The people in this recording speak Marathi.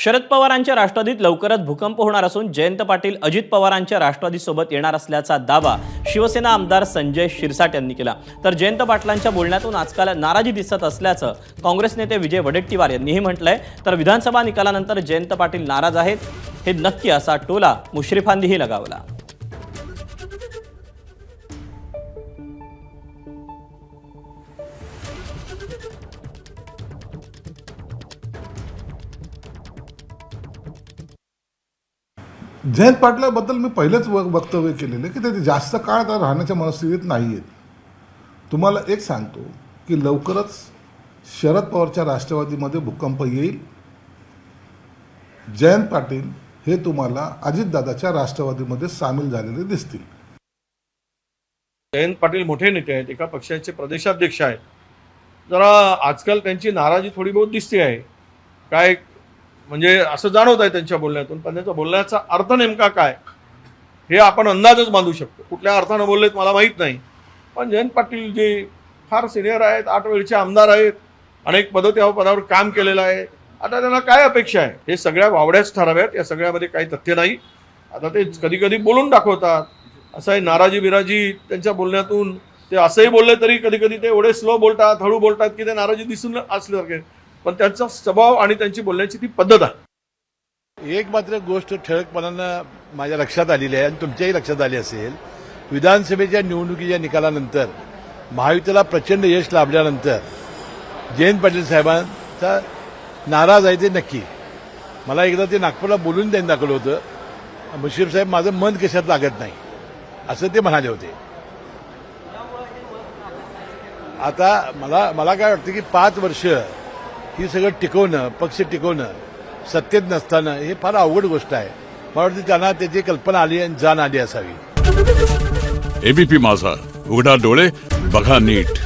शरद पवारांच्या राष्ट्रवादीत लवकरच भूकंप होणार असून जयंत पाटील अजित पवारांच्या राष्ट्रवादीसोबत येणार असल्याचा दावा शिवसेना आमदार संजय शिरसाट यांनी केला। तर जयंत पाटलांच्या बोलण्यातून आजकाल नाराजी दिसत असल्याचं काँग्रेस नेते विजय वडेट्टीवार यांनीही म्हटलंय। तर विधानसभा निकालानंतर जयंत पाटील नाराज आहेत हे नक्की असा टोला मुश्रीफांनीही लगावला। जयंत पाटलाबद्दल मी पहिलेच वक्तव्य केलेलं की ते जास्त काळ आता राहण्याच्या मनस्थितीत नाही आहेत। तुम्हाला एक सांगतो की लवकरच शरद पवारच्या राष्ट्रवादीमध्ये भूकंप येईल। जयंत पाटील हे तुम्हाला अजितदादाच्या राष्ट्रवादीमध्ये सामील झालेले दिसतील। जयंत पाटील मोठे नेते आहेत, एका पक्षाचे प्रदेशाध्यक्ष आहेत। जरा आजकाल त्यांची नाराजी थोडी बहुत दिसते आहे। काय म्हणजे असं जाणवत आहे त्यांच्या बोलण्यातून, पण त्यांच्या बोलण्याचा अर्थ नेमका काय हे आपण अंदाजच बांधू शकतो। कुठल्या अर्थानं बोललेत मला माहीत नाही, पण जयंत पाटील जे फार सिनियर आहेत, 8 वेळचे आमदार आहेत, अनेक पदावर काम केलेलं आहे। आता त्यांना काय अपेक्षा आहे हे सगळ्या वावड्याच ठराव्यात, या सगळ्यामध्ये काही तथ्य नाही। आता ते कधी कधी बोलून दाखवतात, असं आहे नाराजी बिराजी त्यांच्या बोलण्यातून। ते असंही बोलले तरी कधी कधी ते एवढे स्लो बोलतात, हळू बोलतात की ते नाराजी दिसून असल्यासारखे, पण त्यांचा स्वभाव आणि त्यांची बोलण्याची ती पद्धत आहे। एक मात्र गोष्ट ठळकपणानं माझ्या लक्षात आलेली आहे आणि तुमच्याही लक्षात आली असेल, विधानसभेच्या निवडणुकीच्या निकालानंतर महायुतीला प्रचंड यश लाभल्यानंतर जयंत पाटील साहेबांचा नाराज आहे ते नक्की। मला एकदा ते नागपूरला बोलून त्यांनी दाखवलं होतं, मुश्रीफ साहेब माझं मन कशात लागत नाही असं ते म्हणाले होते। आता मला काय वाटतं की 5 वर्ष ही सगळं टिकवणं, पक्ष टिकवणं सत्तेत नसताना हे फार अवघड गोष्ट आहे। मला वाटतं त्यांना त्याची कल्पना आली आणि जाण आली असावी। एबीपी माझा, उघडा डोळे बघा नीट।